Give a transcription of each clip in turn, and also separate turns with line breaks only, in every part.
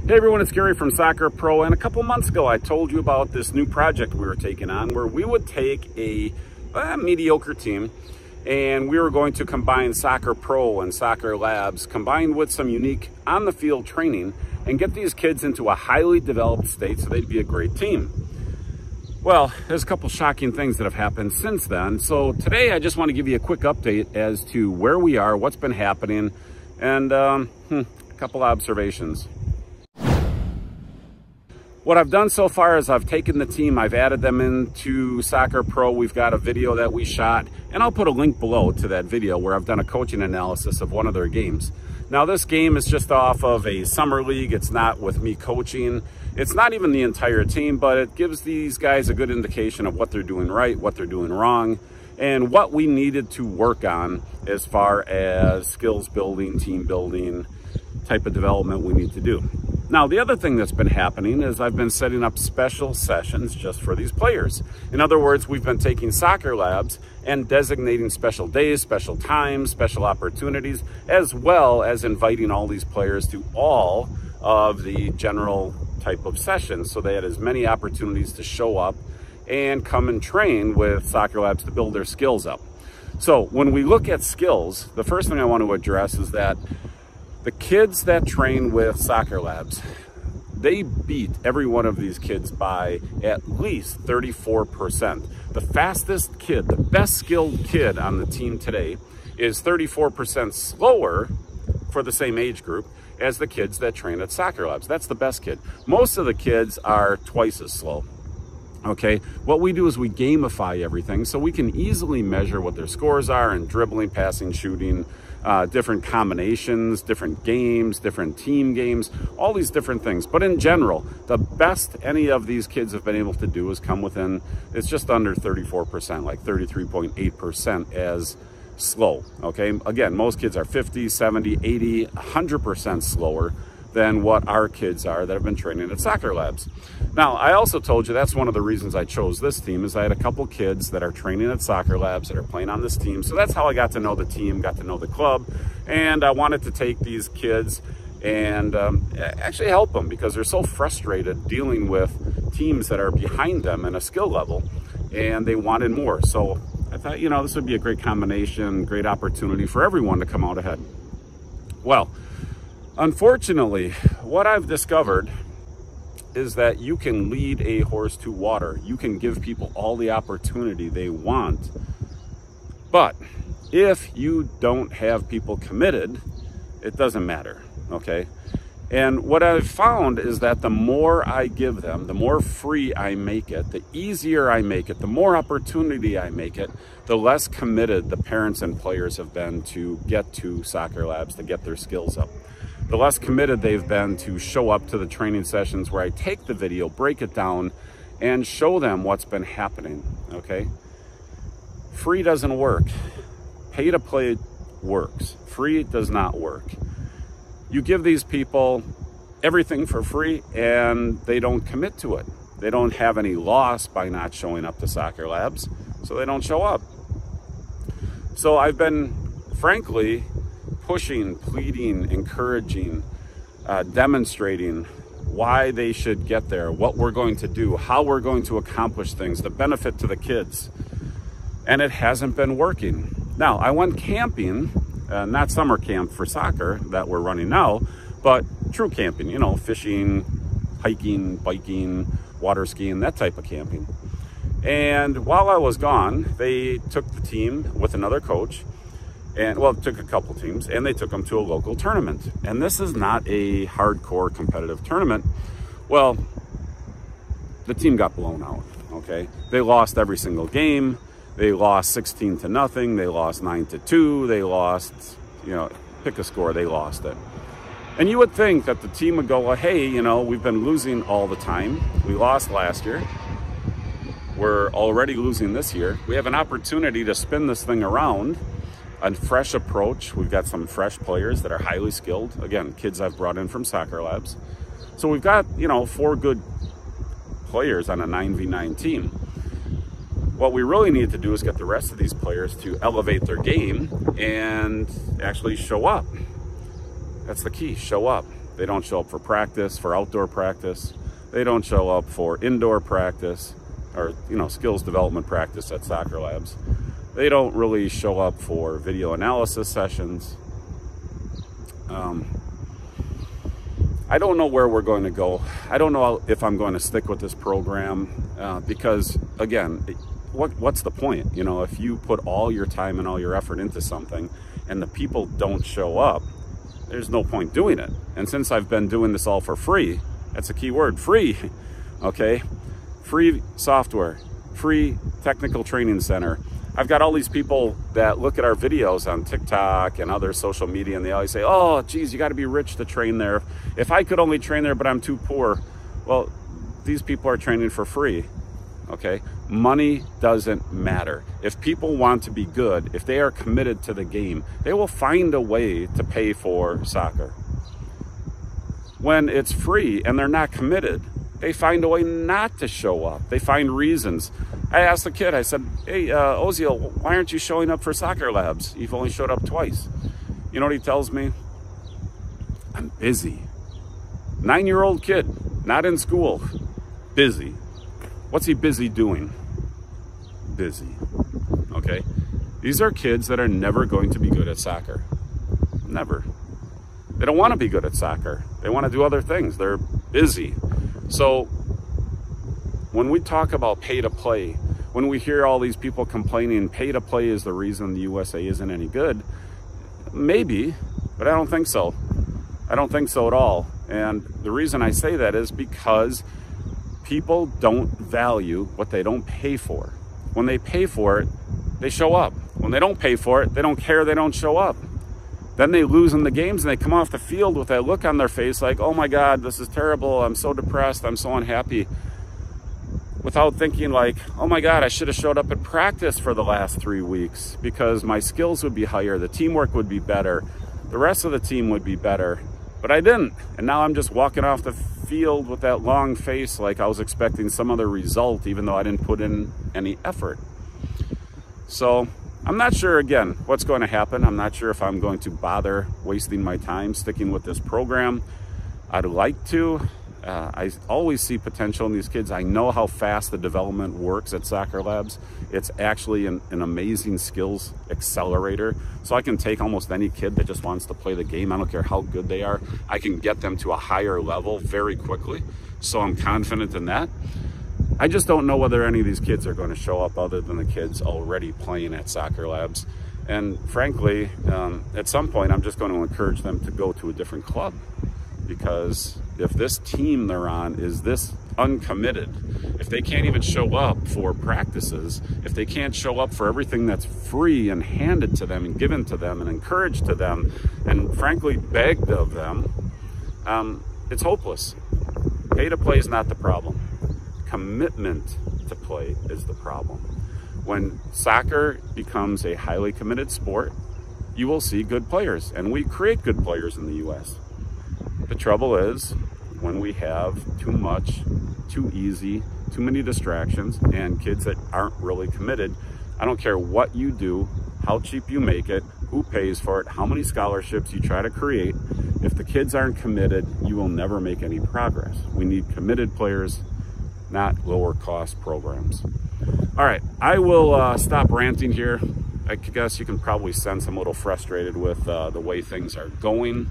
Hey everyone, it's Gary from Soccer Pro, and a couple months ago I told you about this new project we were taking on where we would take a mediocre team and we were going to combine Soccer Pro and Soccer Labs combined with some unique on-the-field training and get these kids into a highly developed state so they'd be a great team. Well, there's a couple shocking things that have happened since then. So today I just want to give you a quick update as to where we are, what's been happening, and a couple observations. What I've done so far is I've taken the team, I've added them into Soccer Pro. We've got a video that we shot, and I'll put a link below to that video where I've done a coaching analysis of one of their games. Now this game is just off of a summer league. It's not with me coaching. It's not even the entire team, but it gives these guys a good indication of what they're doing right, what they're doing wrong, and what we needed to work on as far as skills building, team building, type of development we need to do. Now, the other thing that's been happening is I've been setting up special sessions just for these players. In other words, we've been taking Soccer Labs and designating special days, special times, special opportunities, as well as inviting all these players to all of the general type of sessions so they had as many opportunities to show up and come and train with Soccer Labs to build their skills up. So when we look at skills, the first thing I want to address is that the kids that train with Soccer Labs, they beat every one of these kids by at least 34%. The fastest kid, the best skilled kid on the team today is 34% slower for the same age group as the kids that train at Soccer Labs. That's the best kid. Most of the kids are twice as slow. Okay, what we do is we gamify everything so we can easily measure what their scores are in dribbling, passing, shooting, different combinations, different games, different team games, all these different things. But in general, the best any of these kids have been able to do is come within, it's just under 34%, like 33.8% as slow. Okay, again, most kids are 50, 70, 80, 100% slower than what our kids are that have been training at Soccer Labs. Now, I also told you that's one of the reasons I chose this team is I had a couple kids that are training at Soccer Labs that are playing on this team. So that's how I got to know the team, got to know the club, and I wanted to take these kids and actually help them because they're so frustrated dealing with teams that are behind them in a skill level, and they wanted more. So I thought, you know, this would be a great combination, great opportunity for everyone to come out ahead. Well, unfortunately, what I've discovered is that you can lead a horse to water. You can give people all the opportunity they want. But if you don't have people committed, it doesn't matter, okay? And what I've found is that the more I give them, the more free I make it, the easier I make it, the more opportunity I make it, the less committed the parents and players have been to get to Soccer Labs, to get their skills up. The less committed they've been to show up to the training sessions where I take the video, break it down, and show them what's been happening, okay? Free doesn't work. Pay to play works. Free does not work. You give these people everything for free and they don't commit to it. They don't have any loss by not showing up to Soccer Labs, so they don't show up. So I've been, frankly, pushing, pleading, encouraging, demonstrating why they should get there, what we're going to do, how we're going to accomplish things, the benefit to the kids. And it hasn't been working. Now, I went camping, not summer camp for soccer that we're running now, but true camping, you know, fishing, hiking, biking, water skiing, that type of camping. And while I was gone, they took the team with another coach, and well, it took a couple teams, and they took them to a local tournament. And this is not a hardcore competitive tournament. Well, the team got blown out, okay? They lost every single game. They lost 16-0. They lost 9-2. They lost, you know, pick a score, they lost it. And you would think that the team would go, well, hey, you know, we've been losing all the time. We lost last year. We're already losing this year. We have an opportunity to spin this thing around. A fresh approach. We've got some fresh players that are highly skilled. Again, kids I've brought in from Soccer Labs. So we've got, you know, 4 good players on a 9v9 team. What we really need to do is get the rest of these players to elevate their game and actually show up. That's the key, show up. They don't show up for practice, for outdoor practice. They don't show up for indoor practice or, you know, skills development practice at soccer labs. They don't really show up for video analysis sessions. I don't know where we're going to go. I don't know if I'm going to stick with this program because, again, what's the point? You know, if you put all your time and all your effort into something and the people don't show up, there's no point doing it. And since I've been doing this all for free, that's a key word, free, okay? Free software, free technical training center. I've got all these people that look at our videos on TikTok and other social media, and they always say, oh, geez, you got to be rich to train there. If I could only train there, but I'm too poor. Well, these people are training for free, okay? Money doesn't matter. If people want to be good, if they are committed to the game, they will find a way to pay for soccer. When it's free and they're not committed, they find a way not to show up. They find reasons. I asked the kid, I said, hey, Ozil, why aren't you showing up for soccer labs? You've only showed up twice. You know what he tells me? I'm busy. 9-year-old kid, not in school, busy. What's he busy doing? Busy, okay? These are kids that are never going to be good at soccer. Never. They don't want to be good at soccer. They want to do other things. They're busy. So when we talk about pay to play, when we hear all these people complaining pay to play is the reason the USA isn't any good, maybe, but I don't think so. I don't think so at all. And the reason I say that is because people don't value what they don't pay for. When they pay for it, they show up. When they don't pay for it, they don't care, they don't show up. Then they lose in the games and they come off the field with that look on their face like, oh my God, this is terrible. I'm so depressed. I'm so unhappy. Without thinking like, oh my God, I should have showed up at practice for the last 3 weeks because my skills would be higher. The teamwork would be better. The rest of the team would be better. But I didn't. And now I'm just walking off the field with that long face like I was expecting some other result, even though I didn't put in any effort. So I'm not sure, again, what's going to happen. I'm not sure if I'm going to bother wasting my time sticking with this program. I'd like to. I always see potential in these kids. I know how fast the development works at soccer labs. It's actually an amazing skills accelerator. So I can take almost any kid that just wants to play the game. I don't care how good they are. I can get them to a higher level very quickly. So I'm confident in that. I just don't know whether any of these kids are going to show up other than the kids already playing at soccer labs. And frankly, at some point, I'm just going to encourage them to go to a different club. Because if this team they're on is this uncommitted, if they can't even show up for practices, if they can't show up for everything that's free and handed to them and given to them and encouraged to them and frankly begged of them, it's hopeless. Pay to play is not the problem. Commitment to play is the problem. When soccer becomes a highly committed sport, you will see good players, and we create good players in the U.S. The trouble is when we have too much, too easy, too many distractions, and kids that aren't really committed. I don't care what you do, how cheap you make it, who pays for it, how many scholarships you try to create. If the kids aren't committed, you will never make any progress. We need committed players, not lower cost programs. All right, I will stop ranting here. I guess you can probably sense I'm a little frustrated with the way things are going.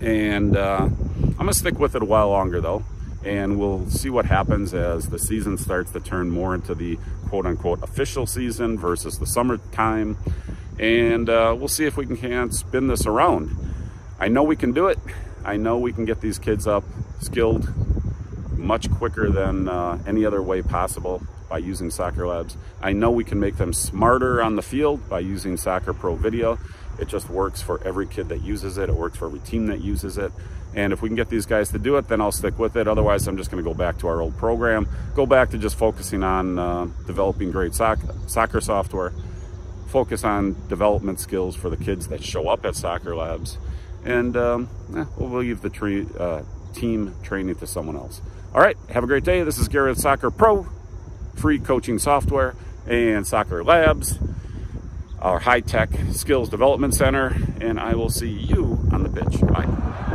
And I'm gonna stick with it a while longer though, and we'll see what happens as the season starts to turn more into the quote-unquote official season versus the summertime, and we'll see if we can spin this around. I know we can do it. I know we can get these kids up skilled much quicker than any other way possible by using soccer labs. I know we can make them smarter on the field by using Soccer Pro Video. It just works for every kid that uses it. It works for every team that uses it. And if we can get these guys to do it, then I'll stick with it. Otherwise, I'm just going to go back to our old program, go back to just focusing on developing great soccer software, focus on development skills for the kids that show up at soccer labs, and we'll leave the team training to someone else. All right, have a great day. This is Gary with Soccer Pro, free coaching software and soccer labs, our high-tech skills development center, and I will see you on the pitch. Bye.